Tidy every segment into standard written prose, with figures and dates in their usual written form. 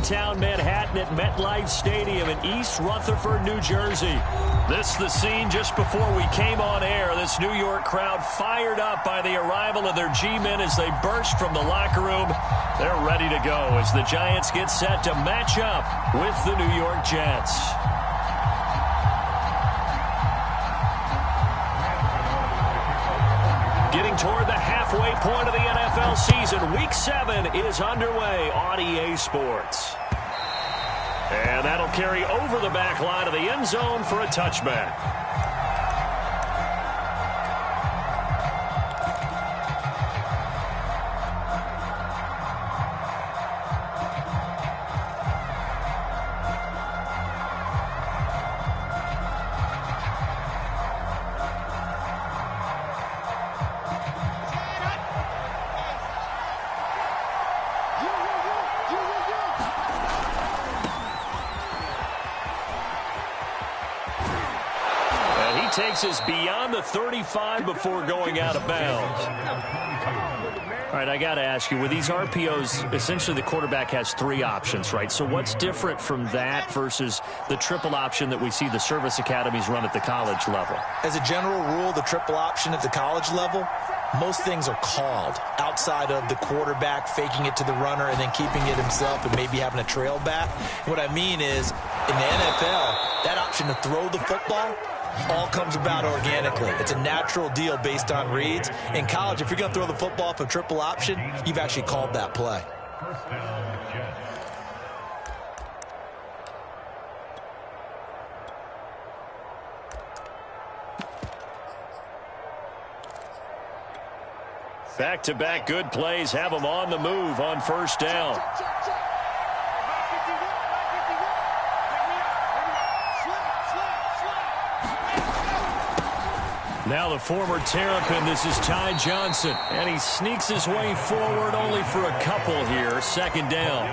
Midtown Manhattan at MetLife Stadium in East Rutherford, New Jersey. This is the scene just before we came on air. This New York crowd fired up by the arrival of their G-men as they burst from the locker room. They're ready to go as the Giants get set to match up with the New York Jets. Getting toward the halfway point of the NFL season, Week 7 is underway on EA Sports. And that'll carry over the back line of the end zone for a touchback. Takes us beyond the 35 before going out of bounds. All right, I got to ask you, with these RPOs, essentially the quarterback has 3 options, right? So what's different from that versus the triple option that we see the service academies run at the college level? As a general rule, the triple option at the college level, most things are called outside of the quarterback faking it to the runner and then keeping it himself and maybe having a trail back. What I mean is, in the NFL, that option to throw the football all comes about organically. It's a natural deal based on reads. In college, if you're going to throw the football for triple option, you've actually called that play. Back-to-back good plays have them on the move on first down. Now the former Terrapin, this is Ty Johnson, and he sneaks his way forward only for a couple here, second down.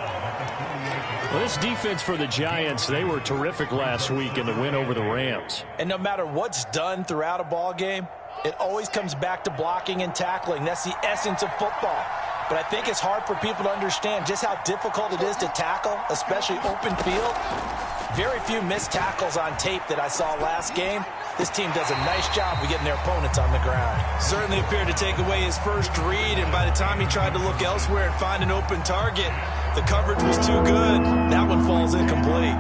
Well, this defense for the Giants, they were terrific last week in the win over the Rams. And no matter what's done throughout a ball game, it always comes back to blocking and tackling. That's the essence of football. But I think it's hard for people to understand just how difficult it is to tackle, especially open field. Very few missed tackles on tape that I saw last game. This team does a nice job of getting their opponents on the ground. Certainly appeared to take away his first read, and by the time he tried to look elsewhere and find an open target, the coverage was too good. That one falls incomplete.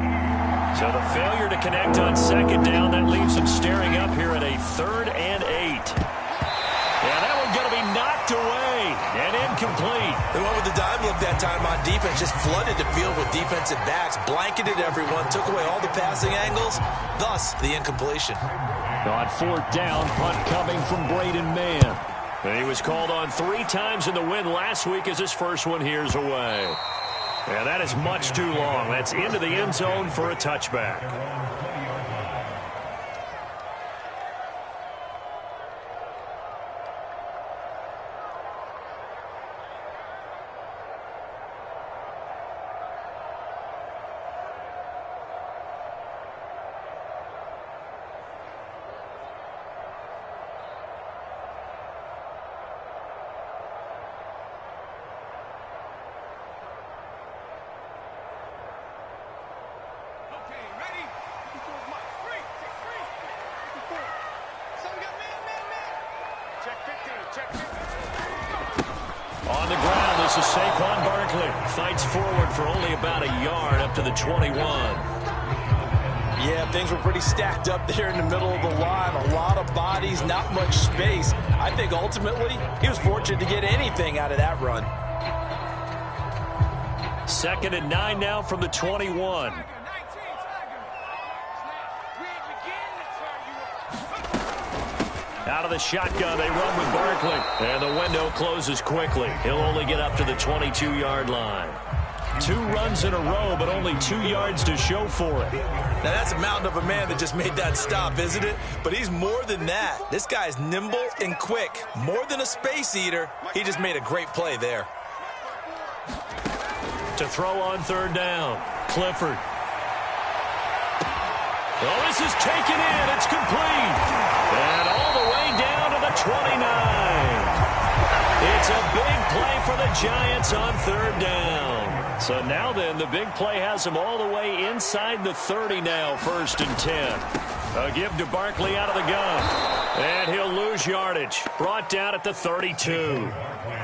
So the failure to connect on second down, that leaves him staring up here at a 3rd and 8. Yeah, that one's going to be knocked away and incomplete. The one with the dime look that time on defense just flooded the field with defensive backs, blanketed everyone, took away all the passing angles, thus the incompletion. On 4th down, punt coming from Braden Mann. And he was called on 3 times in the win last week as his first one here's away. And that is much too long. That's into the end zone for a touchback. On the ground, this is Saquon Barkley. Fights forward for only about a yard up to the 21. Yeah, things were pretty stacked up there in the middle of the line. A lot of bodies, not much space. I think ultimately he was fortunate to get anything out of that run. 2nd and 9 now from the 21. Out of the shotgun, they run with Barkley. And the window closes quickly. He'll only get up to the 22-yard line. 2 runs in a row, but only 2 yards to show for it. Now, that's a mountain of a man that just made that stop, isn't it? But he's more than that. This guy's nimble and quick. More than a space eater. He just made a great play there. To throw on 3rd down, Clifford. Well, this is taken in. It's complete. And all the way down to the 29. It's a big play for the Giants on 3rd down. So now then, the big play has him all the way inside the 30 now, 1st and 10. A give to Barkley out of the gun. And he'll lose yardage. Brought down at the 32.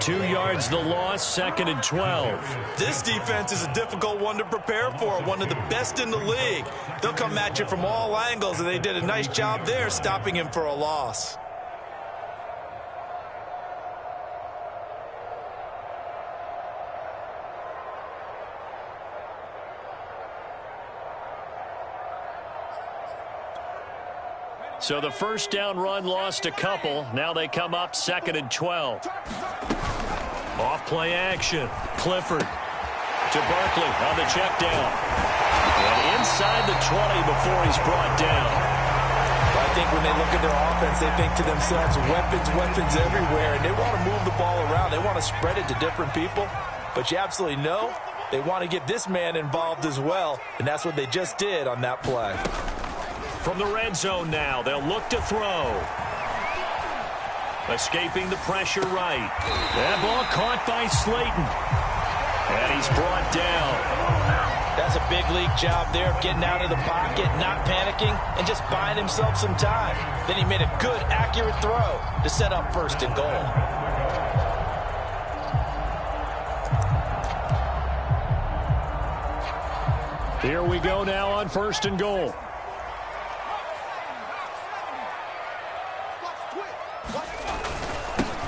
2 yards the loss, 2nd and 12. This defense is a difficult one to prepare for, one of the best in the league. They'll come at you from all angles, and they did a nice job there stopping him for a loss. So the first down run lost a couple. Now they come up 2nd and 12. Off play action. Clifford to Barkley on the check down. And inside the 20 before he's brought down. I think when they look at their offense, they think to themselves, weapons everywhere, and they want to move the ball around. They want to spread it to different people. But you absolutely know they want to get this man involved as well, and that's what they just did on that play. From the red zone now, they'll look to throw. Escaping the pressure right. That ball caught by Slayton. And he's brought down. That's a big league job there of getting out of the pocket, not panicking, and just buying himself some time. Then he made a good, accurate throw to set up 1st and goal. Here we go now on 1st and goal.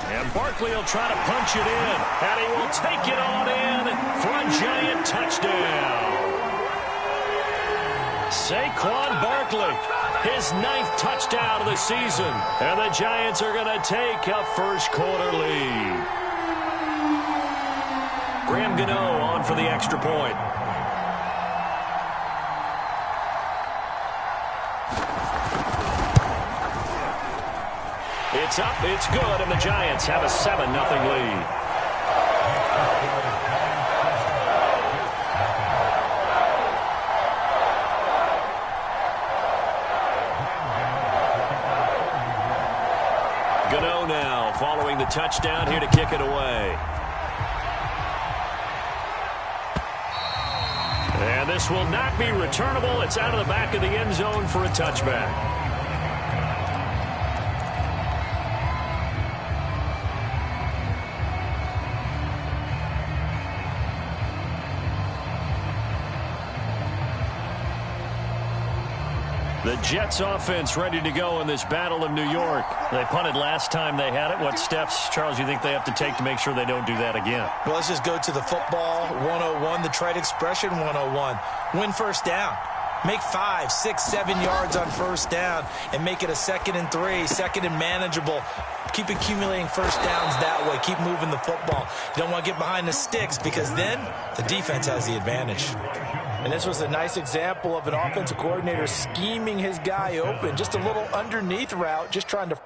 And Barkley will try to punch it in. And he will take it on in for a giant touchdown. Saquon Barkley, his 9th touchdown of the season. And the Giants are going to take a first-quarter lead. Graham Gano on for the extra point. It's up, it's good, and the Giants have a 7-0 lead. Gano now following the touchdown here to kick it away. And this will not be returnable. It's out of the back of the end zone for a touchback. The Jets offense ready to go in this Battle of New York. They punted last time they had it. What steps, Charles, you think they have to take to make sure they don't do that again? Well, let's just go to the football 101, the trade expression 101. Win 1st down. Make 5, 6, 7 yards on 1st down and make it a 2nd and 3, 2nd and manageable. Keep accumulating 1st downs that way. Keep moving the football. You don't want to get behind the sticks because then the defense has the advantage. And this was a nice example of an offensive coordinator scheming his guy open. Just a little underneath route, just trying to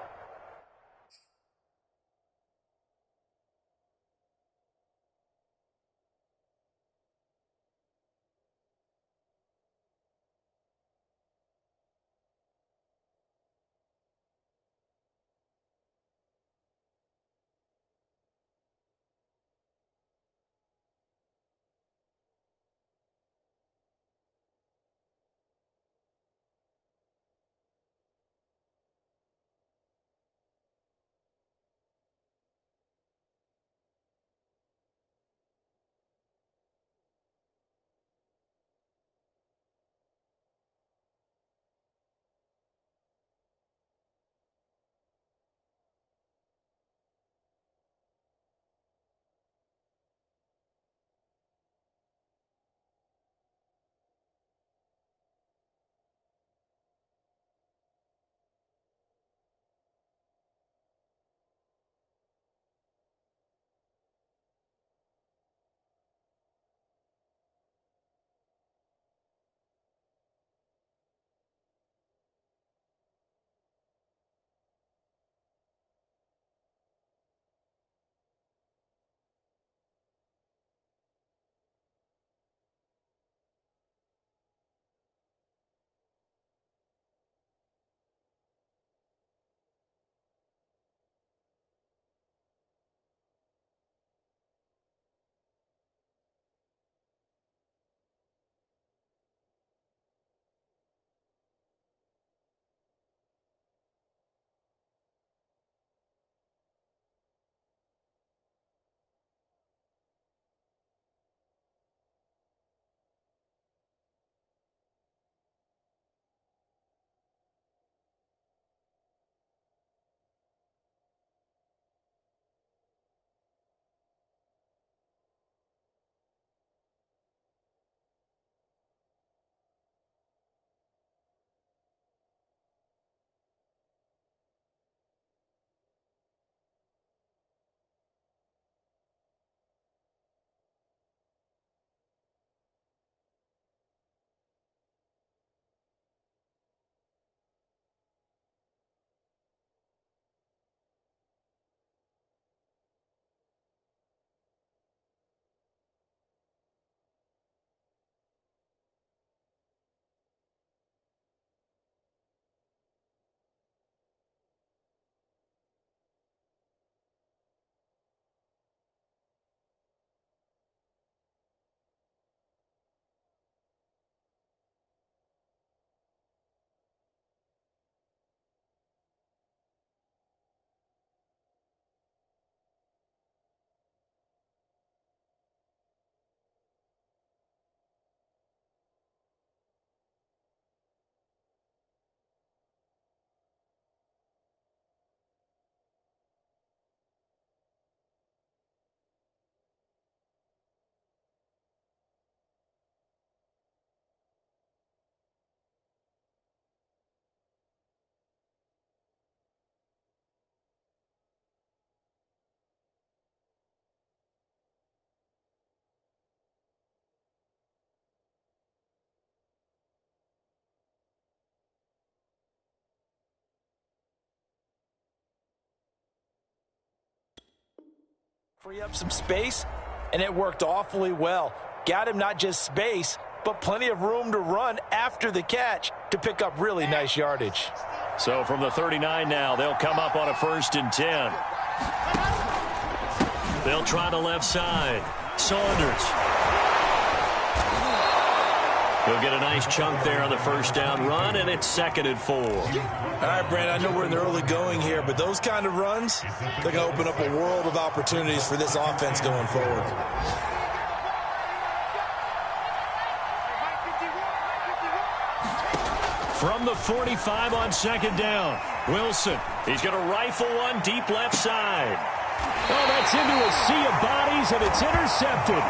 Free up some space, and it worked awfully well. Got him not just space, but plenty of room to run after the catch to pick up really nice yardage. So from the 39 now, they'll come up on a 1st and 10. They'll try the left side. Saunders. He'll get a nice chunk there on the 1st down run, and it's 2nd and 4. All right, Brandon, I know we're in the early going here, but those kind of runs, they're going to open up a world of opportunities for this offense going forward. From the 45 on 2nd down, Wilson. He's going to rifle one deep left side. Oh, that's into a sea of bodies, and it's intercepted.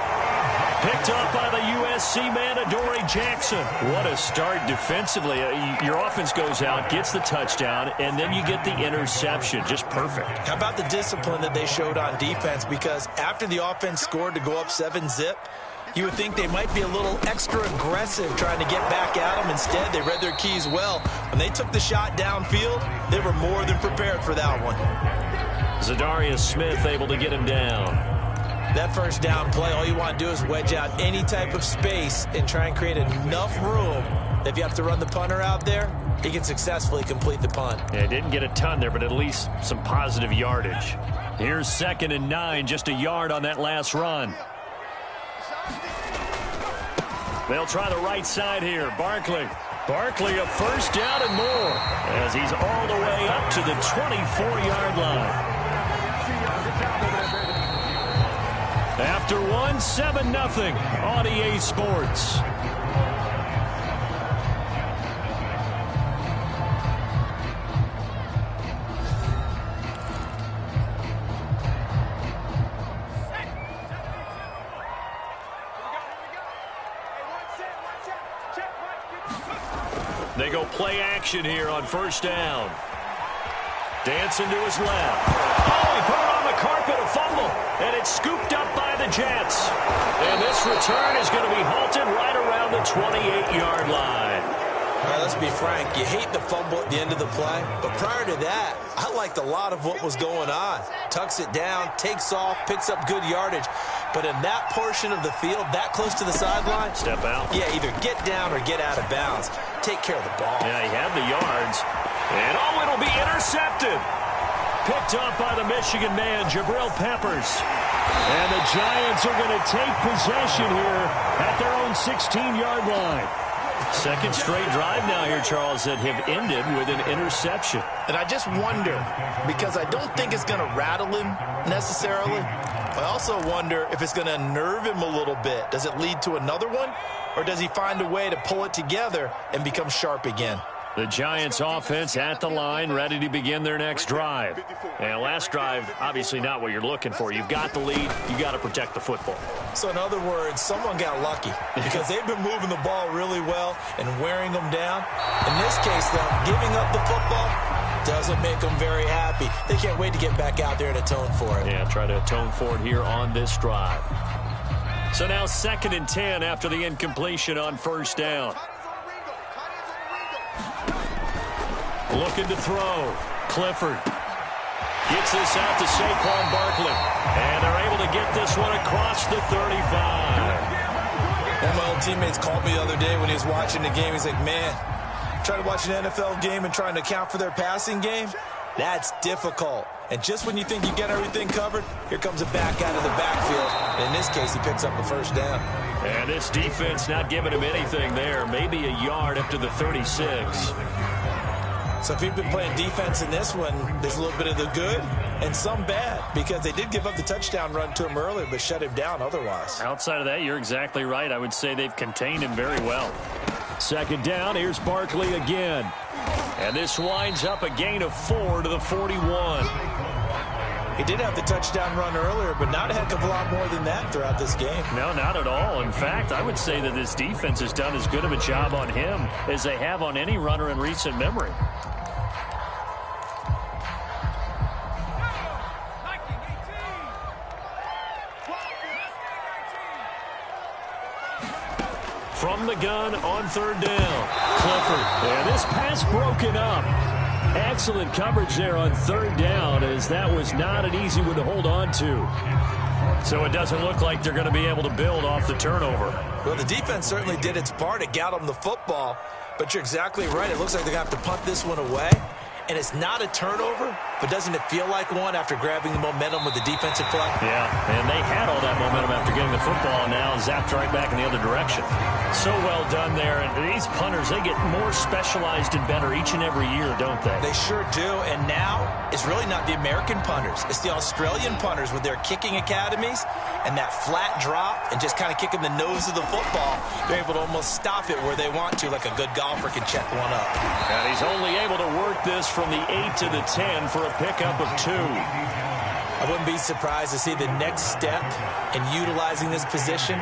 Picked up by the USC man, Adoree Jackson. What a start defensively. Your offense goes out, gets the touchdown, and then you get the interception. Just perfect. How about the discipline that they showed on defense? Because after the offense scored to go up 7-zip, you would think they might be a little extra aggressive trying to get back at them. Instead, they read their keys well. When they took the shot downfield, they were more than prepared for that one. Zadarius Smith able to get him down. That 1st down play, all you want to do is wedge out any type of space and try and create enough room. If you have to run the punter out there, he can successfully complete the punt. Yeah, didn't get a ton there, but at least some positive yardage. Here's 2nd and 9, just a yard on that last run. They'll try the right side here. Barkley. Barkley a 1st down and more as he's all the way up to the 24-yard line. After one, 7-0 on EA Sports. They go play action here on 1st down. Dancing to his left. Oh, he put it on the carpet, a fumble. And it's scooped up by the Jets. And this return is going to be halted right around the 28-yard line. All right, let's be frank. You hate the fumble at the end of the play. But prior to that, I liked a lot of what was going on. Tucks it down, takes off, picks up good yardage. But in that portion of the field, that close to the sideline, step out. Yeah, either get down or get out of bounds. Take care of the ball. Yeah, he had the yards. And oh, it'll be intercepted. Picked up by the Michigan man, Jabril Peppers. And the Giants are going to take possession here at their own 16-yard line. 2nd straight drive now here, Charles, that have ended with an interception. And I just wonder, because I don't think it's going to rattle him necessarily. I also wonder if it's going to unnerve him a little bit. Does it lead to another one? Or does he find a way to pull it together and become sharp again? The Giants offense at the line, ready to begin their next drive. And last drive, obviously not what you're looking for. You've got the lead. You got to protect the football. So in other words, someone got lucky because they've been moving the ball really well and wearing them down. In this case, though, giving up the football doesn't make them very happy. They can't wait to get back out there and atone for it. Yeah, try to atone for it here on this drive. So now 2nd and 10 after the incompletion on 1st down. Looking to throw. Clifford gets this out to Saquon Barkley. And they're able to get this one across the 35. One of my old teammates called me the other day when he was watching the game. He's like, man, trying to watch an NFL game and trying to account for their passing game, that's difficult. And just when you think you get everything covered, here comes a back out of the backfield. And in this case, he picks up a 1st down. And this defense not giving him anything there. Maybe a yard up to the 36. So if you've been playing defense in this one, there's a little bit of the good and some bad because they did give up the touchdown run to him earlier but shut him down otherwise. Outside of that, you're exactly right. I would say they've contained him very well. 2nd down, here's Barkley again. And this winds up a gain of 4 to the 41. He did have the touchdown run earlier, but not a heck of a lot more than that throughout this game. No, not at all. In fact, I would say that this defense has done as good of a job on him as they have on any runner in recent memory. From the gun on 3rd down. Clifford. And this pass broken up. Excellent coverage there on third down, as that was not an easy one to hold on to. So it doesn't look like they're going to be able to build off the turnover. Well, the defense certainly did its part. It got them the football. But you're exactly right. It looks like they're going to have to punt this one away. And it's not a turnover, but doesn't it feel like one after grabbing the momentum with the defensive play? Yeah, and they had all that momentum after getting the football, and now zapped right back in the other direction. So well done there. And these punters, they get more specialized and better each and every year, don't they? They sure do. And now it's really not the American punters. It's the Australian punters with their kicking academies and that flat drop and just kind of kicking the nose of the football. They're able to almost stop it where they want to, like a good golfer can check one up. And he's only able to work this from the 8 to the 10 for a pickup of 2. I wouldn't be surprised to see the next step in utilizing this position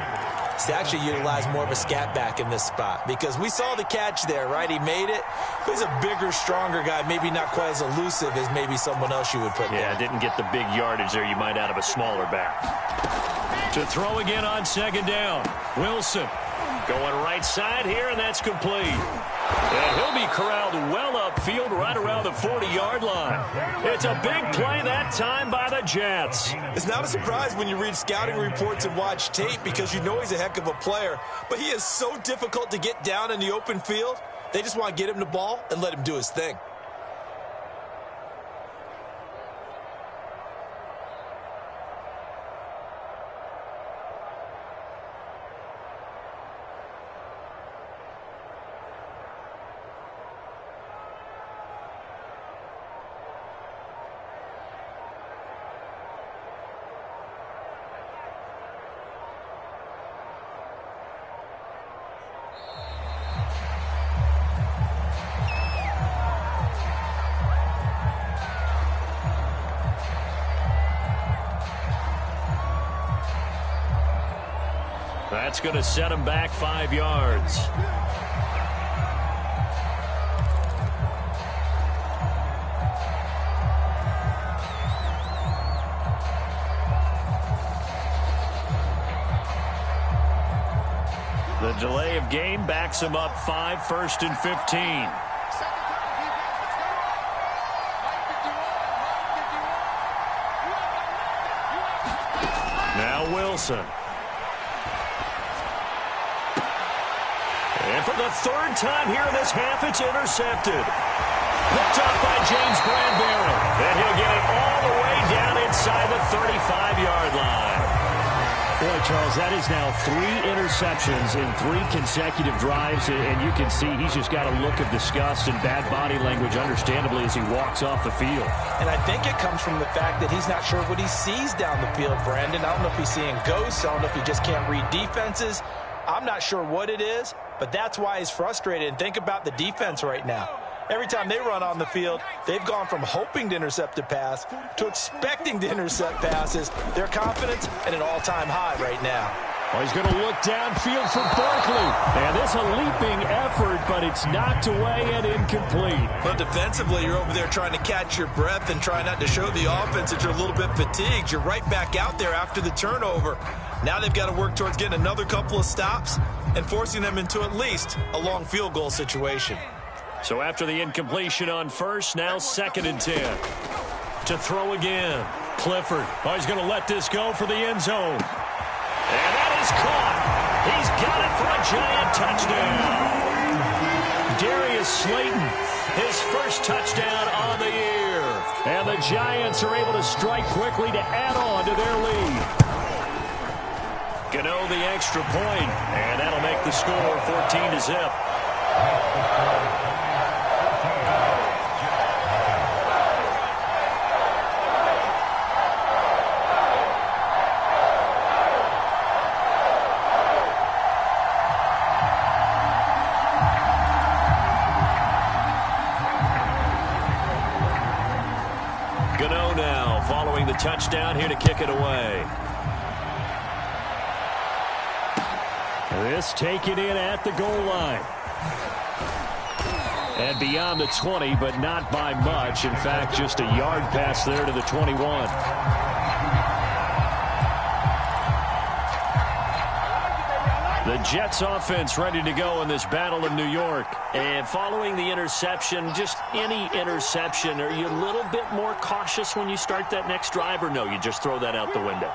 is to actually utilize more of a scat back in this spot, because we saw the catch there, right? He made it. He's a bigger, stronger guy, maybe not quite as elusive as maybe someone else you would put there. Yeah, didn't get the big yardage there you might out of a smaller back. To throw again on second down, Wilson going right side here, and that's complete. And he'll be corralled well upfield right around the 40-yard line. It's a big play that time by the Jets. It's not a surprise when you read scouting reports and watch tape, because you know he's a heck of a player. But he is so difficult to get down in the open field. They just want to get him the ball and let him do his thing. That's going to set him back 5 yards. The delay of game backs him up 5, 1st and 15. Now Wilson. And for the third time here in this half, it's intercepted. Picked up by James Bradbury. And he'll get it all the way down inside the 35-yard line. Boy, Charles, that is now 3 interceptions in 3 consecutive drives. And you can see he's just got a look of disgust and bad body language, understandably, as he walks off the field. And I think it comes from the fact that he's not sure what he sees down the field, Brandon. I don't know if he's seeing ghosts. I don't know if he just can't read defenses. I'm not sure what it is, but that's why he's frustrated. And think about the defense right now. Every time they run on the field, they've gone from hoping to intercept a pass to expecting to intercept passes. Their confidence at an all-time high right now. Oh, he's going to look downfield for Barkley. And this a leaping effort, but it's knocked away and incomplete. But defensively, you're over there trying to catch your breath and try not to show the offense that you're a little bit fatigued. You're right back out there after the turnover. Now they've got to work towards getting another couple of stops and forcing them into at least a long field goal situation. So after the incompletion on first, now 2nd and 10. To throw again, Clifford. Oh, he's going to let this go for the end zone. And that is caught. He's got it for a giant touchdown. Darius Slayton, his first touchdown on the year. And the Giants are able to strike quickly to add on to their lead. Gano the extra point, and that'll make the score 14-0. Gano now following the touchdown here to kick it away. This taken in at the goal line. And beyond the 20, but not by much. In fact, just a yard pass there to the 21. The Jets offense ready to go in this battle of New York. And following the interception, just any interception, are you a little bit more cautious when you start that next drive, or no, you just throw that out the window?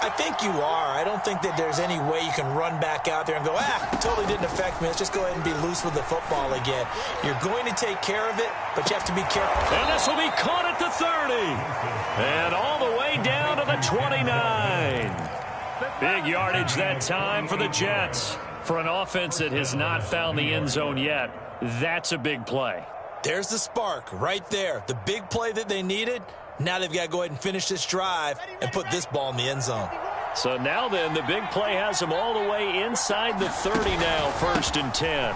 I think you are. I don't think that there's any way you can run back out there and go, totally didn't affect me. Let's just go ahead and be loose with the football again. You're going to take care of it, but you have to be careful. And this will be caught at the 30. And all the way down to the 29. Big yardage that time for the Jets. For an offense that has not found the end zone yet, that's a big play. There's the spark right there. The big play that they needed. Now they've got to go ahead and finish this drive and put this ball in the end zone. So now then, the big play has them all the way inside the 30 now, 1st and 10.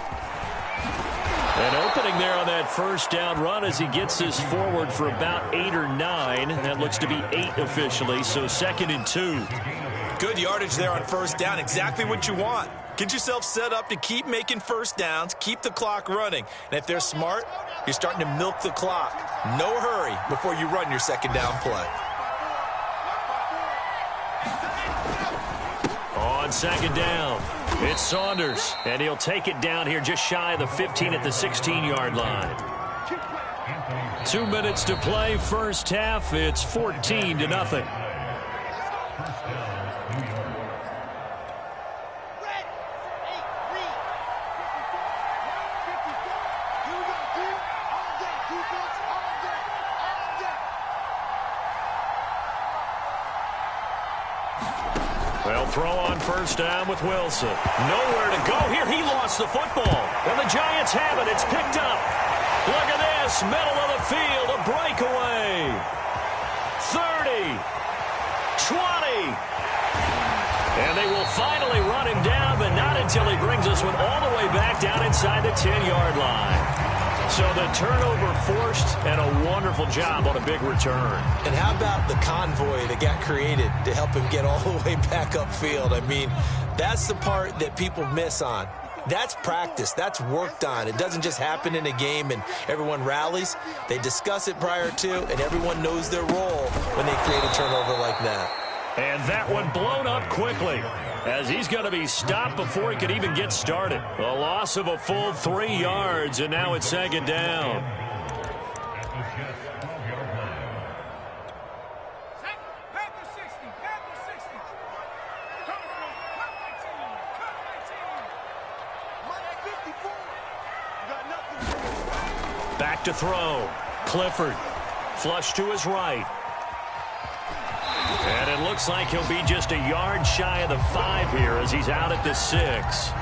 And opening there on that first down run as he gets this forward for about 8 or 9. That looks to be 8 officially, so 2nd and 2. Good yardage there on first down. Exactly what you want. Get yourself set up to keep making first downs, keep the clock running. And if they're smart, you're starting to milk the clock. No hurry before you run your second down play. On 2nd down, it's Saunders, and he'll take it down here just shy of the 15 at the 16-yard line. 2 minutes to play, first half. It's 14-0. They'll throw on first down with Wilson. Nowhere to go here. He lost the football. And the Giants have it. It's picked up. Look at this. Middle of the field. A breakaway. 30. 20. And they will finally run him down, but not until he brings this one all the way back down inside the 10-yard line. So the turnover forced, and a wonderful job on a big return. And how about the convoy that got created to help him get all the way back upfield? I mean, that's the part that people miss on. That's practice. That's worked on. It doesn't just happen in a game and everyone rallies. They discuss it prior to, and everyone knows their role when they create a turnover like that. And that one blown up quickly as he's going to be stopped before he could even get started. A loss of a full 3 yards, and now it's 2nd down. Back to throw. Clifford. Flush to his right. And it looks like he'll be just a yard shy of the 5 here as he's out at the 6.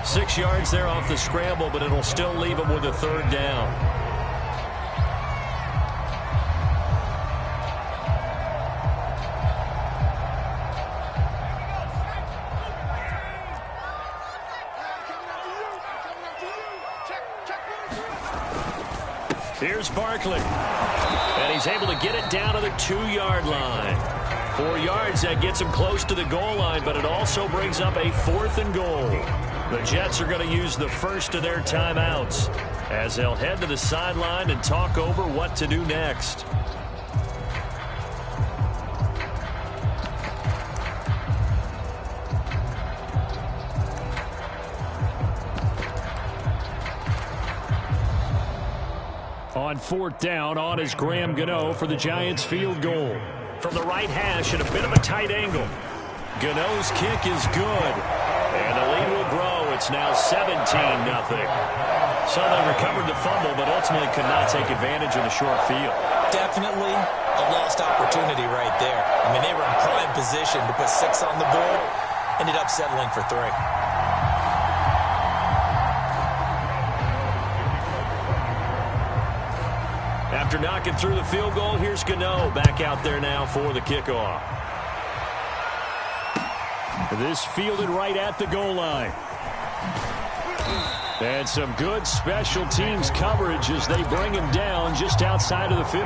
6 yards there off the scramble, but it'll still leave him with a 3rd down. Here's Barkley. And he's able to get it down to the 2-yard line. 4 yards, that gets him close to the goal line, but it also brings up a 4th and goal. The Jets are going to use the first of their timeouts as they'll head to the sideline and talk over what to do next. On 4th down, on is Graham Gano for the Giants field goal. From the right hash at a bit of a tight angle. Gano's kick is good. And the lead will grow. It's now 17-0. So they recovered the fumble, but ultimately could not take advantage of the short field. Definitely a lost opportunity right there. I mean, they were in prime position to put 6 on the board. Ended up settling for 3. After knocking through the field goal, here's Gano back out there now for the kickoff. This fielded right at the goal line. And some good special teams coverage as they bring him down just outside of the 15.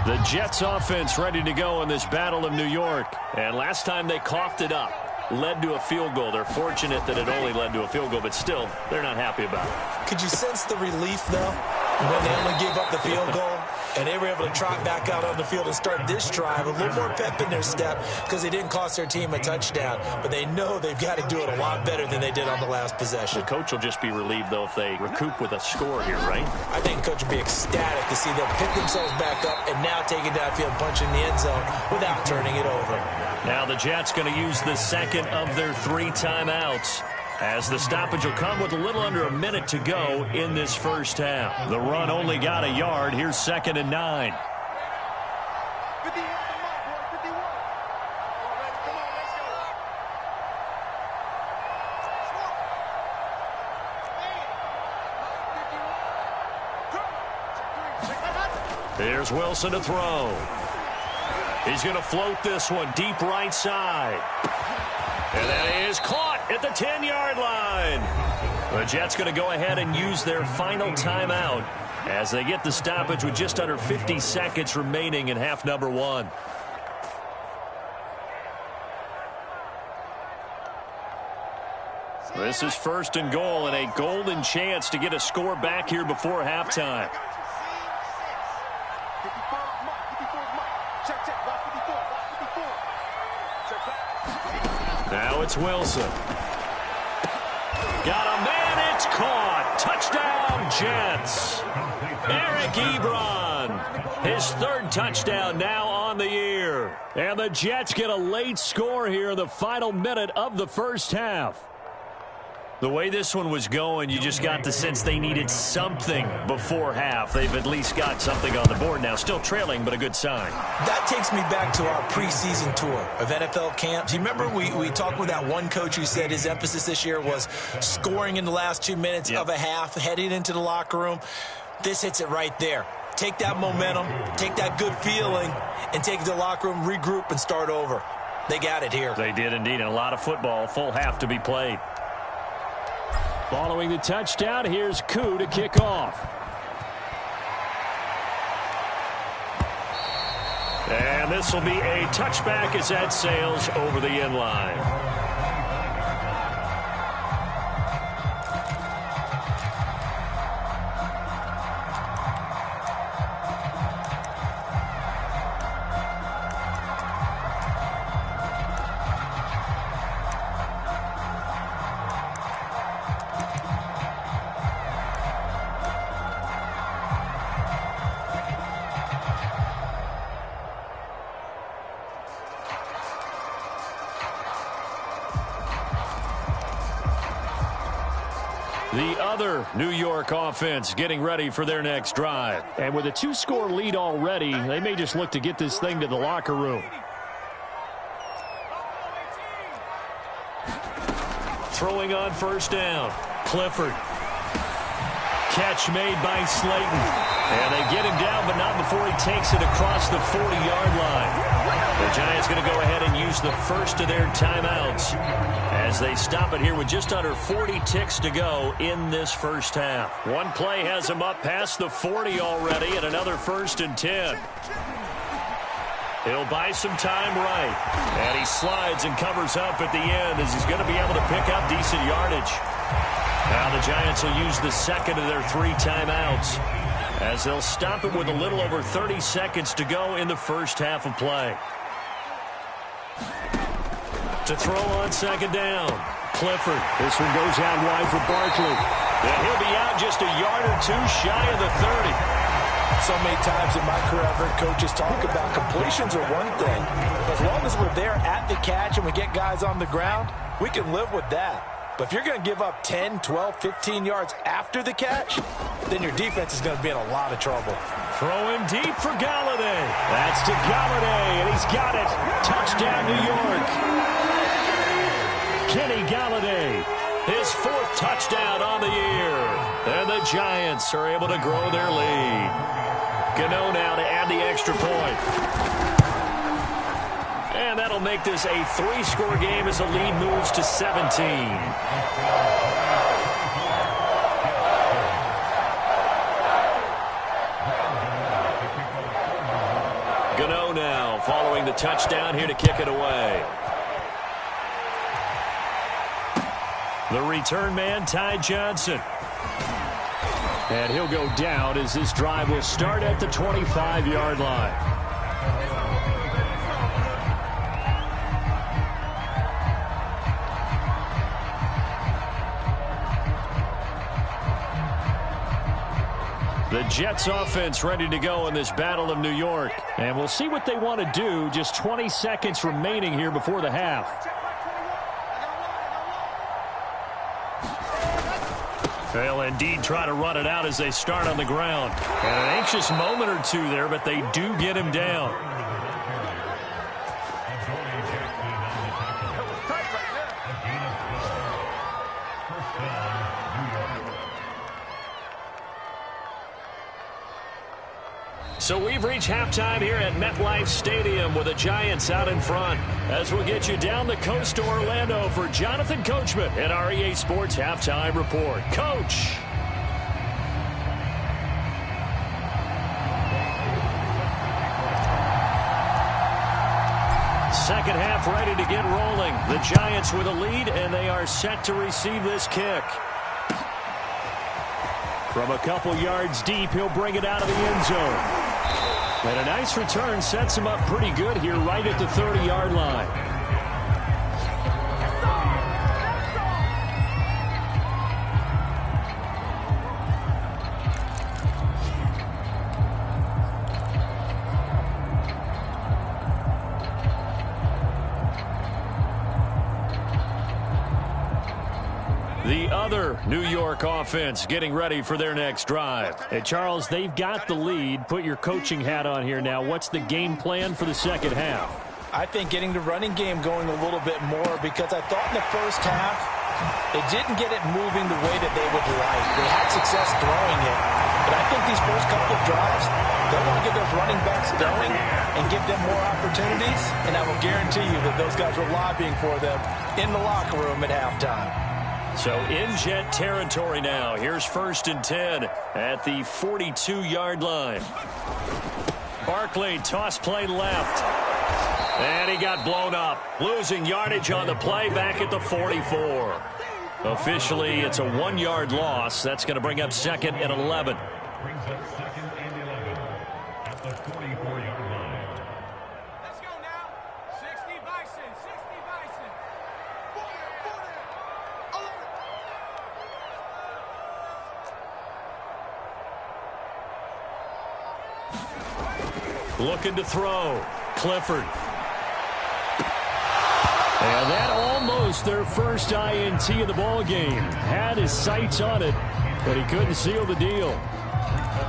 The Jets offense ready to go in this battle of New York. And last time they coughed it up. Led to a field goal. They're fortunate that it only led to a field goal, but still, they're not happy about it. Could you sense the relief, though, when they only gave up the field goal? And they were able to trot back out on the field and start this drive a little more pep in their step because they didn't cost their team a touchdown. But they know they've got to do it a lot better than they did on the last possession. The coach will just be relieved, though, if they recoup with a score here, right? I think the coach will be ecstatic to see them pick themselves back up and now take it downfield, punch in the end zone without turning it over. Now the Jets going to use the second of their 3 timeouts, as the stoppage will come with a little under a minute to go in this first half. The run only got a yard. Here's 2nd and 9. Here's Wilson to throw. He's going to float this one deep right side. And that is caught at the 10-yard line. The Jets going to go ahead and use their final timeout as they get the stoppage with just under 50 seconds remaining in half number 1. This is 1st and goal and a golden chance to get a score back here before halftime. Now it's Wilson. Got a man, it's caught. Touchdown, Jets. AEverett, his 3rd touchdown now on the year. And the Jets get a late score here in the final minute of the first half. The way this one was going, you just got the sense they needed something before half. They've at least got something on the board now. Still trailing, but a good sign. That takes me back to our preseason tour of NFL camps. You remember we talked with that one coach who said his emphasis this year was scoring in the last 2 minutes of a half, heading into the locker room. This hits it right there. Take that momentum, take that good feeling, and take it to the locker room, regroup, and start over. They got it here. They did indeed, and a lot of football, full half to be played. Following the touchdown, here's Koo to kick off. And this will be a touchback as that sails over the end line. The other New York offense getting ready for their next drive. And with a 2-score lead already, they may just look to get this thing to the locker room. Throwing on 1st down. Clifford. Catch made by Slayton. And they get him down, but not before he takes it across the 40-yard line. The Giants going to go ahead and use the first of their timeouts as they stop it here with just under 40 ticks to go in this first half. One play has him up past the 40 already, and another 1st and 10. He'll buy some time right. And he slides and covers up at the end as he's going to be able to pick up decent yardage. Now the Giants will use the second of their 3 timeouts as they'll stop it with a little over 30 seconds to go in the first half of play. To throw on 2nd down. Clifford. This one goes out wide for Barkley. And he'll be out just a yard or 2 shy of the 30. So many times in my career, I've heard coaches talk about completions are one thing. As long as we're there at the catch and we get guys on the ground, we can live with that. But if you're going to give up 10, 12, 15 yards after the catch, then your defense is going to be in a lot of trouble. Throwing deep for Galladay. That's to Galladay, and he's got it. Touchdown, New York. Kenny Galladay, his 4th touchdown on the year. And the Giants are able to grow their lead. Gano now to add the extra point. And that'll make this a 3-score game as the lead moves to 17. Gano now following the touchdown here to kick it away. The return man, Ty Johnson. And he'll go down as this drive will start at the 25-yard line. The Jets offense ready to go in this Battle of New York. And we'll see what they want to do. Just 20 seconds remaining here before the half. They'll indeed try to run it out as they start on the ground. And an anxious moment or two there, but they do get him down. So we've reached halftime here at MetLife Stadium with the Giants out in front. As we'll get you down the coast to Orlando for Jonathan Coachman at our EA Sports Halftime Report. Coach. Second half ready to get rolling. The Giants with a lead, and they are set to receive this kick. From a couple yards deep, he'll bring it out of the end zone. And a nice return sets him up pretty good here right at the 30-yard line. The other New York offense getting ready for their next drive. Hey, Charles, they've got the lead. Put your coaching hat on here now. What's the game plan for the second half? I think getting the running game going a little bit more, because I thought in the first half they didn't get it moving the way that they would like. They had success throwing it. But I think these first couple of drives, they want to get those running backs going and give them more opportunities. And I will guarantee you that those guys were lobbying for them in the locker room at halftime. So in Jet territory now. Here's 1st and 10 at the 42-yard line. Barkley toss play left. And he got blown up. Losing yardage on the play back at the 44. Officially, it's a 1-yard loss. That's going to bring up 2nd and 11. Brings up 2nd and 11 at the 44-yard line. Let's go now. 60 Bison, 60 Bison. 40, 11. Looking to throw. Clifford. And that almost their first INT of the ball game. Had his sights on it, but he couldn't seal the deal.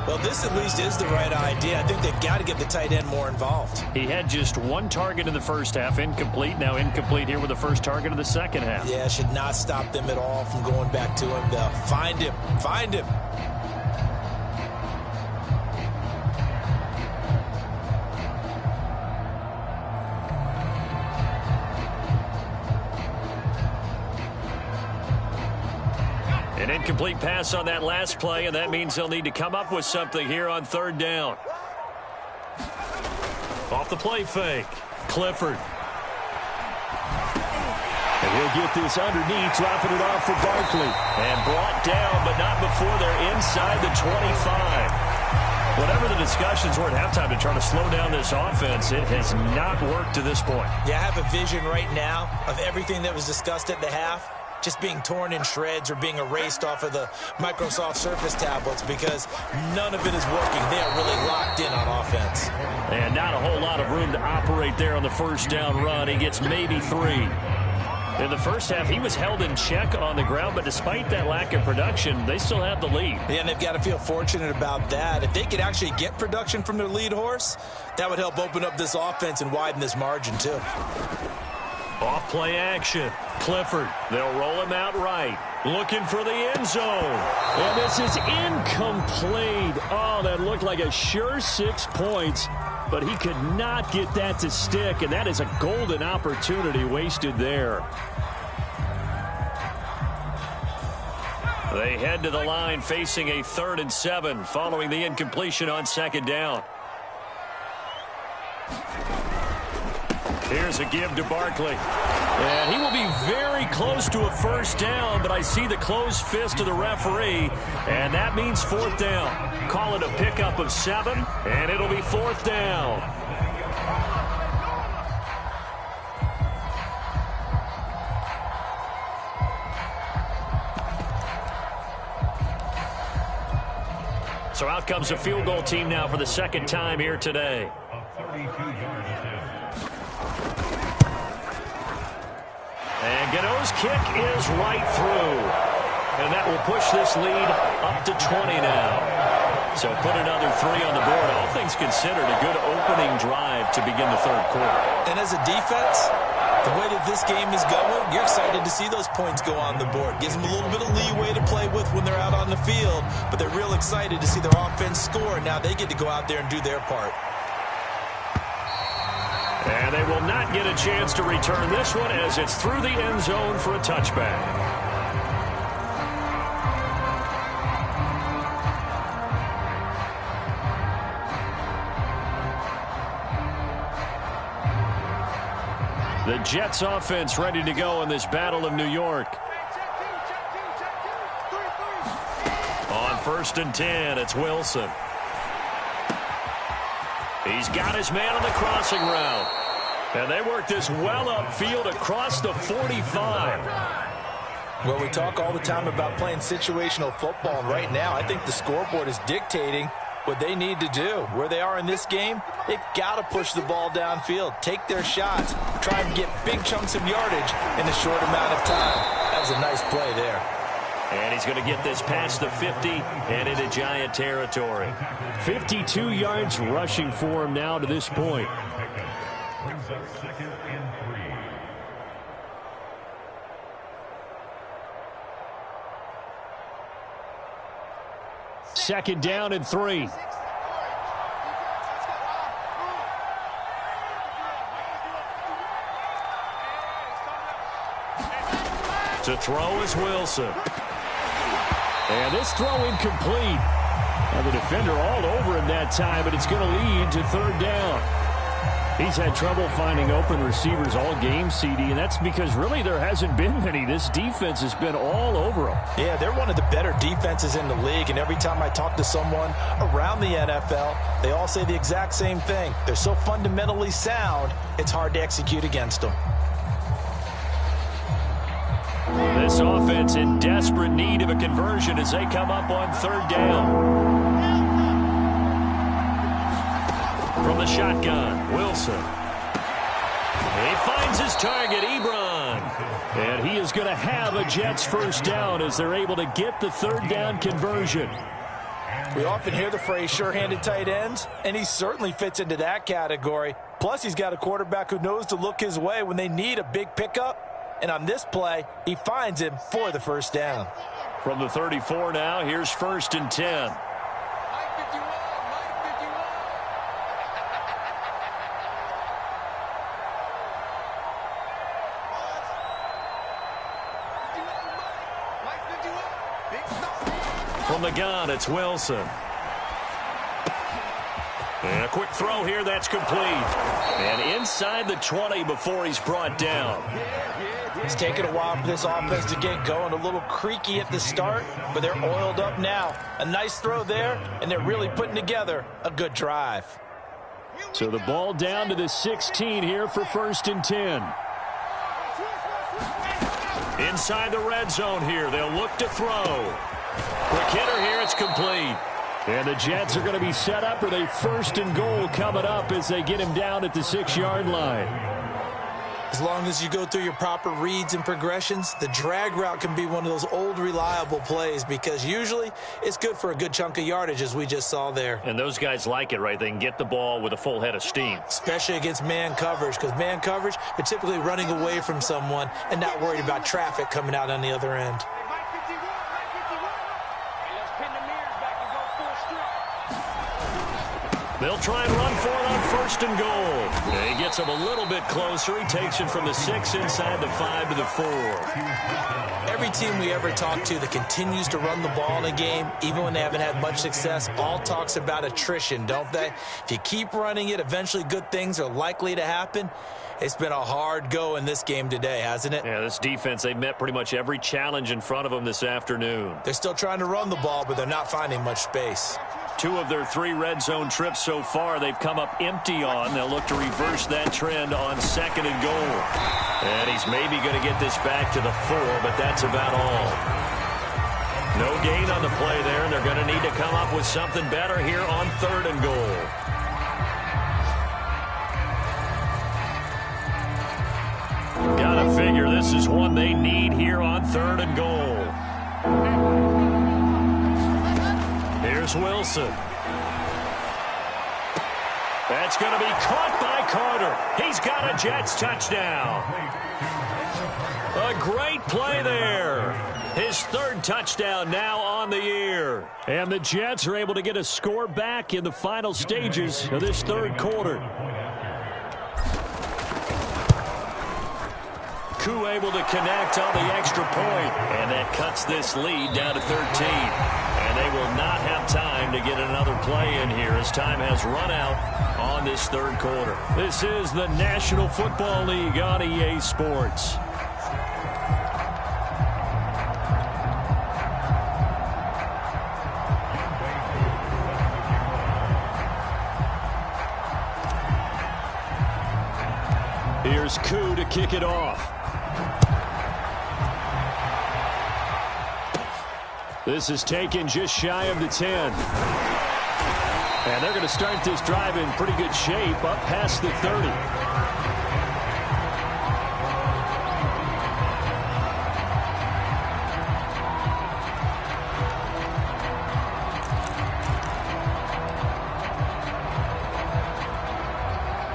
Well, this at least is the right idea. I think they've got to get the tight end more involved. He had just 1 target in the first half, incomplete. Now incomplete here with the first target of the second half. Yeah, should not stop them at all from going back to him. They'll find him. Find him. An incomplete pass on that last play, and that means they'll need to come up with something here on 3rd down. Off the play fake. Clifford. And he'll get this underneath, dropping it off for Barkley. And brought down, but not before they're inside the 25. Whatever the discussions were at halftime to try to slow down this offense, it has not worked to this point. Yeah, I have a vision right now of everything that was discussed at the half just being torn in shreds or being erased off of the Microsoft Surface tablets, because none of it is working. They are really locked in on offense. And not a whole lot of room to operate there on the first down run. He gets maybe 3. In the first half, he was held in check on the ground, but despite that lack of production, they still have the lead. Yeah, and they've got to feel fortunate about that. If they could actually get production from their lead horse, that would help open up this offense and widen this margin too. Off play action. Clifford. They'll roll him out right. Looking for the end zone. And this is incomplete. Oh, that looked like a sure 6 points, but he could not get that to stick, and that is a golden opportunity wasted there. They head to the line facing a 3rd and 7 following the incompletion on 2nd down. Here's a give to Barkley. And he will be very close to a first down, but I see the closed fist of the referee, and that means fourth down. Call it a pickup of 7, and it'll be fourth down. So out comes a field goal team now for the second time here today. A 32-yard attempt. And Gano's kick is right through. And that will push this lead up to 20 now. So put another 3 on the board. All things considered, a good opening drive to begin the third quarter. And as a defense, the way that this game is going, you're excited to see those points go on the board. Gives them a little bit of leeway to play with when they're out on the field, but they're real excited to see their offense score. Now they get to go out there and do their part. And they will not get a chance to return this one as it's through the end zone for a touchback. The Jets offense ready to go in this Battle of New York. On 1st and 10, it's Wilson. He's got his man on the crossing route. And they work this well upfield across the 45. Well, we talk all the time about playing situational football, and right now I think the scoreboard is dictating what they need to do. Where they are in this game, they've got to push the ball downfield, take their shots, try and get big chunks of yardage in a short amount of time. That was a nice play there. And he's going to get this past the 50 and into Giant territory. 52 yards rushing for him now to this point. Brings up 2nd and 3. Second down and 3. To throw is Wilson. And this throw incomplete. Now the defender all over him that time, but it's going to lead to third down. He's had trouble finding open receivers all game, CD, and that's because really there hasn't been many. This defense has been all over him. Yeah, they're one of the better defenses in the league, and every time I talk to someone around the NFL, they all say the exact same thing. They're so fundamentally sound, it's hard to execute against them. This offense in desperate need of a conversion as they come up on third down. From the shotgun, Wilson. He finds his target, Ebron. And he is going to have a Jets first down as they're able to get the third down conversion. We often hear the phrase sure-handed tight ends, and he certainly fits into that category. Plus, he's got a quarterback who knows to look his way when they need a big pickup. And on this play, he finds him for the first down. From the 34 now, here's 1st and 10. From the gun, it's Wilson. And a quick throw here, that's complete. And inside the 20 before he's brought down. It's taken a while for this offense to get going. A little creaky at the start, but they're oiled up now. A nice throw there, and they're really putting together a good drive. So the ball down to the 16 here for 1st and 10. Inside the red zone here, they'll look to throw. Quick hitter here, it's complete. And the Jets are going to be set up with a 1st and goal coming up as they get him down at the 6-yard line. As long as you go through your proper reads and progressions, the drag route can be one of those old reliable plays because usually it's good for a good chunk of yardage as we just saw there. And those guys like it, right? They can get the ball with a full head of steam. Especially against man coverage, because man coverage, they're typically running away from someone and not worried about traffic coming out on the other end. They'll try and run for it on 1st and goal. Yeah, he gets him a little bit closer. He takes it from the 6 inside the 5 to the 4. Every team we ever talk to that continues to run the ball in a game, even when they haven't had much success, all talks about attrition, don't they? If you keep running it, eventually good things are likely to happen. It's been a hard go in this game today, hasn't it? Yeah, this defense, they've met pretty much every challenge in front of them this afternoon. They're still trying to run the ball, but they're not finding much space. 2 of their 3 red zone trips so far, they've come up empty on. They'll look to reverse that trend on 2nd and goal. And he's maybe going to get this back to the 4, but that's about all. No gain on the play there, and they're going to need to come up with something better here on 3rd and goal. Gotta figure this is one they need here on 3rd and goal. Here's Wilson. That's going to be caught by Carter. He's got a Jets touchdown. A great play there. His 3rd touchdown now on the year. And the Jets are able to get a score back in the final stages of this 3rd quarter. Koo able to connect on the extra point, and that cuts this lead down to 13. And they will not have time to get another play in here as time has run out on this 3rd quarter. This is the National Football League on EA Sports. Here's Koo to kick it off. This is taken just shy of the 10. And they're going to start this drive in pretty good shape up past the 30.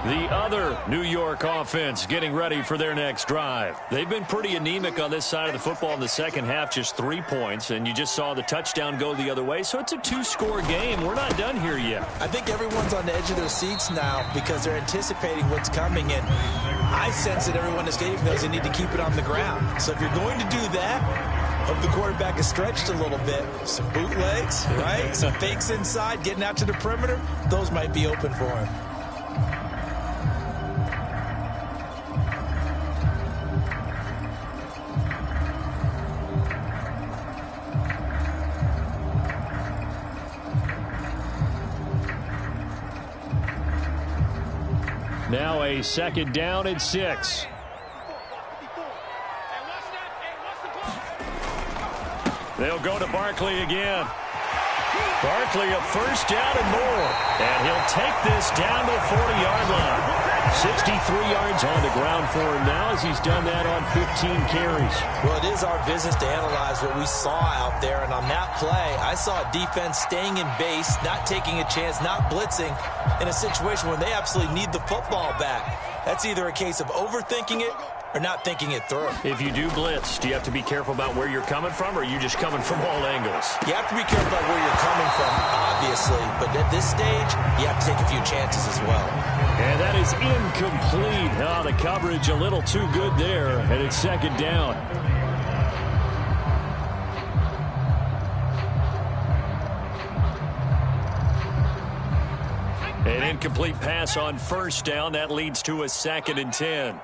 The other New York offense getting ready for their next drive. They've been pretty anemic on this side of the football in the second half, just 3 points, and you just saw the touchdown go the other way, so it's a 2-score game. We're not done here yet. I think everyone's on the edge of their seats now because they're anticipating what's coming, and I sense that everyone in the stadium knows they need to keep it on the ground. So if you're going to do that, hope the quarterback is stretched a little bit. Some bootlegs, right? Some fakes inside, getting out to the perimeter. Those might be open for him. Now a 2nd down and 6. They'll go to Barkley again. Barkley a 1st down and more. And he'll take this down to the 40-yard line. 63 yards on the ground for him now as he's done that on 15 carries. Well, it is our business to analyze what we saw out there. And on that play, I saw a defense staying in base, not taking a chance, not blitzing in a situation when they absolutely need the football back. That's either a case of overthinking it or not thinking it through. If you do blitz, do you have to be careful about where you're coming from, or are you just coming from all angles? You have to be careful about where you're coming from, obviously. But at this stage, you have to take a few chances as well. And that is incomplete. Oh, the coverage a little too good there, and it's 2nd down. An incomplete pass on 1st down. That leads to a 2nd and 10.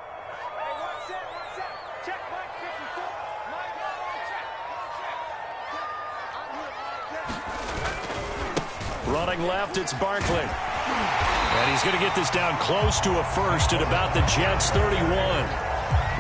Running left, it's Barkley. And he's going to get this down close to a 1st at about the Jets' 31.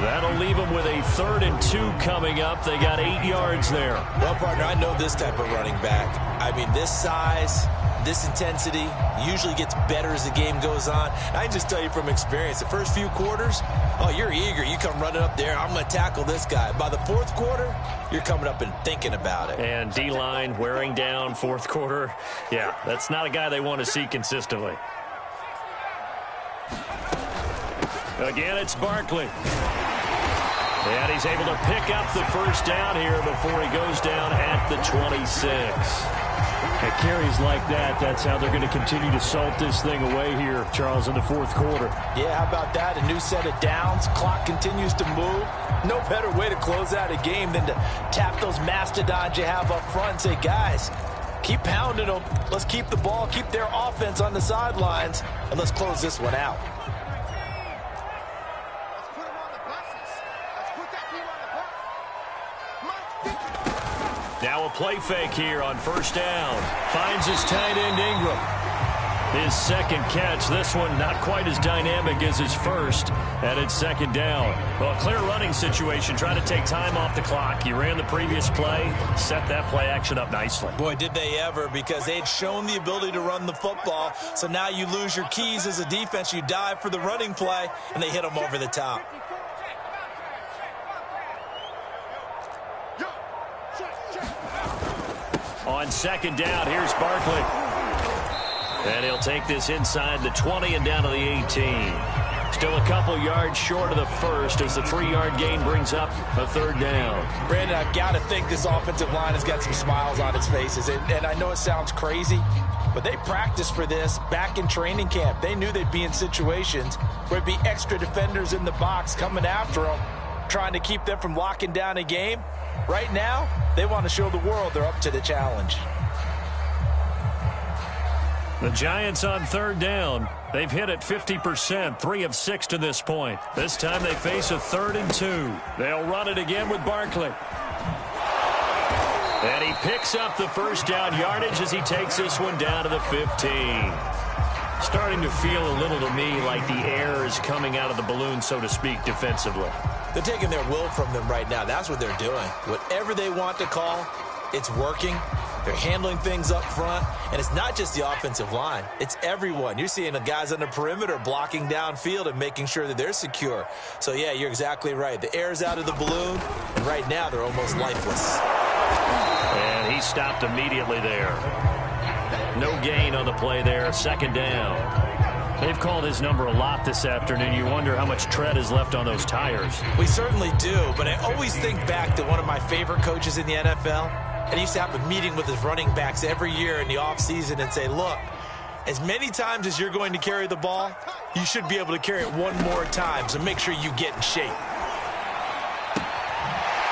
That'll leave them with a 3rd and 2 coming up. They got 8 yards there. Well, partner, I know this type of running back. I mean, this size, this intensity usually gets better as the game goes on. I can just tell you from experience, the first few quarters, oh, you're eager. You come running up there, I'm going to tackle this guy. By the 4th quarter, you're coming up and thinking about it. And D-line wearing down 4th quarter. Yeah, that's not a guy they want to see consistently. Again, it's Barkley. And he's able to pick up the 1st down here before he goes down at the 26. At carries like that, that's how they're going to continue to salt this thing away here, Charles, in the fourth quarter. Yeah, how about that? A new set of downs. Clock continues to move. No better way to close out a game than to tap those mastodons you have up front and say, guys, keep pounding them. Let's keep the ball, keep their offense on the sidelines, and let's close this one out. Now a play fake here on first down. Finds his tight end Ingram. His second catch. This one not quite as dynamic as his first. And it's second down. Well, a clear running situation. Trying to take time off the clock. He ran the previous play. Set that play action up nicely. Boy, did they ever, because they'd shown the ability to run the football. So now you lose your keys as a defense. You dive for the running play, and they hit them over the top. On second down, here's Barkley. And he'll take this inside the 20 and down to the 18. Still a couple yards short of the first as the 3-yard gain brings up a third down. Brandon, I've got to think this offensive line has got some smiles on its faces. And I know it sounds crazy, but they practiced for this back in training camp. They knew they'd be in situations where there'd be extra defenders in the box coming after them, trying to keep them from locking down a game. Right now, they want to show the world they're up to the challenge. The Giants on third down. They've hit it 50%, 3 of 6 to this point. This time they face a 3rd and 2. They'll run it again with Barkley. And he picks up the first down yardage as he takes this one down to the 15. Starting to feel a little to me like the air is coming out of the balloon, so to speak, defensively. They're taking their will from them right now. That's what they're doing. Whatever they want to call, it's working. They're handling things up front. And it's not just the offensive line. It's everyone. You're seeing the guys on the perimeter blocking downfield and making sure that they're secure. So, yeah, you're exactly right. The air's out of the balloon, and right now they're almost lifeless. And he stopped immediately there. No gain on the play there. Second down. They've called his number a lot this afternoon. You wonder how much tread is left on those tires. We certainly do, but I always think back to one of my favorite coaches in the NFL. And he used to have a meeting with his running backs every year in the offseason and say, look, as many times as you're going to carry the ball, you should be able to carry it one more time, so make sure you get in shape.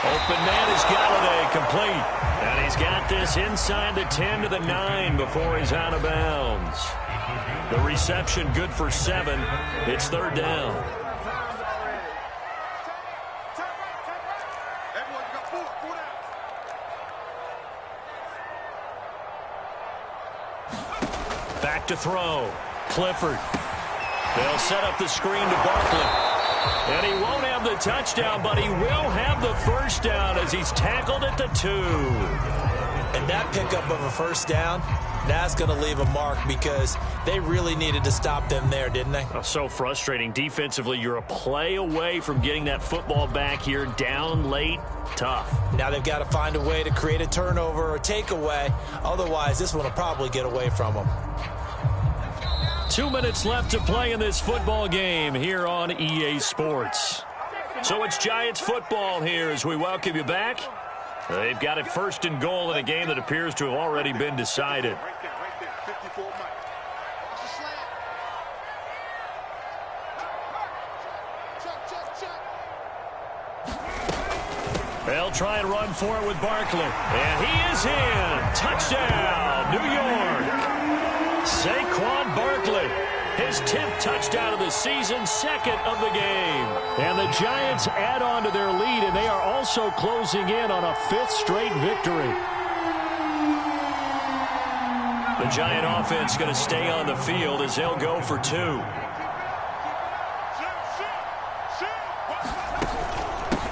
Open man is Galladay, complete. And he's got this inside the 10 to the 9 before he's out of bounds. The reception good for 7. It's third down. Back to throw. Clifford. They'll set up the screen to Barkley. And he won't have the touchdown, but he will have the first down as he's tackled at the 2. And that pickup of a first down, that's going to leave a mark because they really needed to stop them there, didn't they? Oh, so frustrating. Defensively, you're a play away from getting that football back here. Down late, tough. Now they've got to find a way to create a turnover or takeaway. Otherwise, this one will probably get away from them. 2 minutes left to play in this football game here on EA Sports. So it's Giants football here as we welcome you back. They've got it first and goal in a game that appears to have already been decided. They'll try and run for it with Barkley. And he is in. Touchdown, New York. Saquon Barkley, his 10th touchdown of the season, second of the game. And the Giants add on to their lead, and they are also closing in on a 5th straight victory. The Giant offense going to stay on the field as they'll go for 2.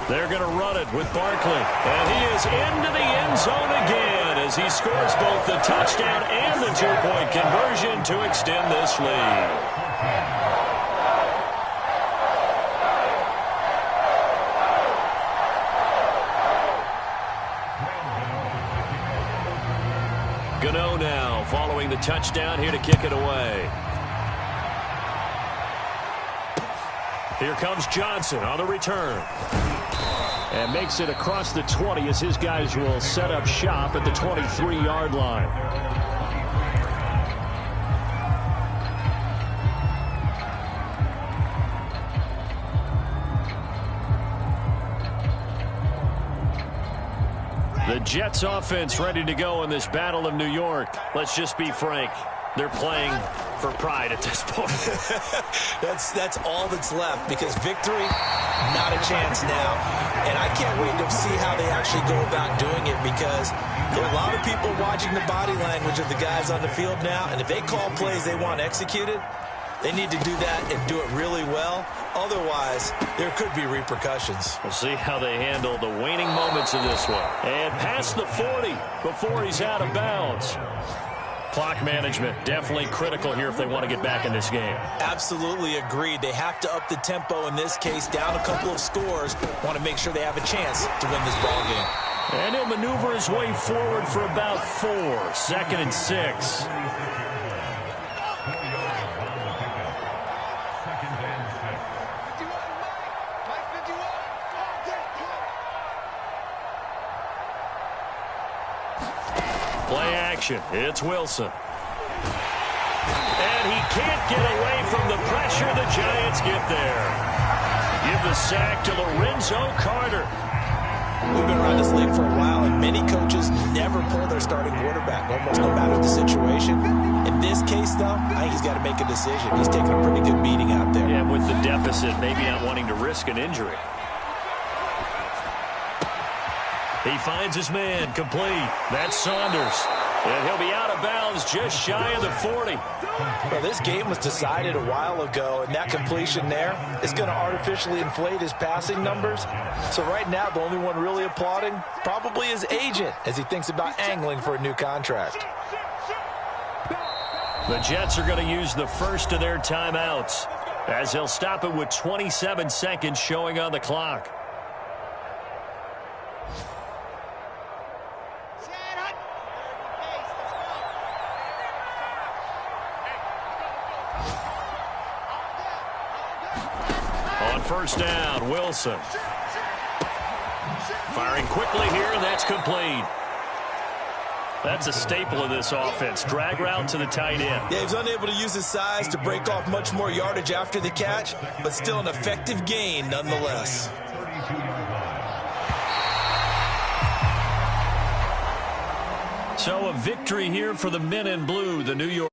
They're going to run it with Barkley. And he is into the end zone again as he scores both the touchdown and the 2-point conversion to extend this lead. Gano now following the touchdown here to kick it away. Here comes Johnson on the return. And makes it across the 20 as his guys will set up shop at the 23-yard line. The Jets offense ready to go in this Battle of New York. Let's just be frank. They're playing for pride at this point. That's all that's left, because victory, not a chance now. And I can't wait to see how they actually go about doing it, because there are a lot of people watching the body language of the guys on the field now, and if they call plays they want executed, they need to do that and do it really well. Otherwise, there could be repercussions. We'll see how they handle the waning moments of this one. And past the 40 before he's out of bounds. Clock management, definitely critical here if they want to get back in this game. Absolutely agreed. They have to up the tempo in this case, down a couple of scores. Want to make sure they have a chance to win this ball game. And he'll maneuver his way forward for about 4. 2nd and 6. Play action. It's Wilson. And he can't get away from the pressure. The Giants get there. Give the sack to Lorenzo Carter. We've been around this league for a while, and many coaches never pull their starting quarterback, almost no matter the situation. In this case, though, I think he's got to make a decision. He's taking a pretty good beating out there. Yeah, with the deficit, maybe not wanting to risk an injury. He finds his man, complete. That's Saunders. And he'll be out of bounds just shy of the 40. Well, this game was decided a while ago, and that completion there is going to artificially inflate his passing numbers. So right now, the only one really applauding probably his agent as he thinks about angling for a new contract. The Jets are going to use the first of their timeouts as they'll stop it with 27 seconds showing on the clock. First down, Wilson. Firing quickly here, and that's complete. That's a staple of this offense. Drag route to the tight end. Yeah, he's unable to use his size to break off much more yardage after the catch, but still an effective gain nonetheless. So a victory here for the men in blue, the New York.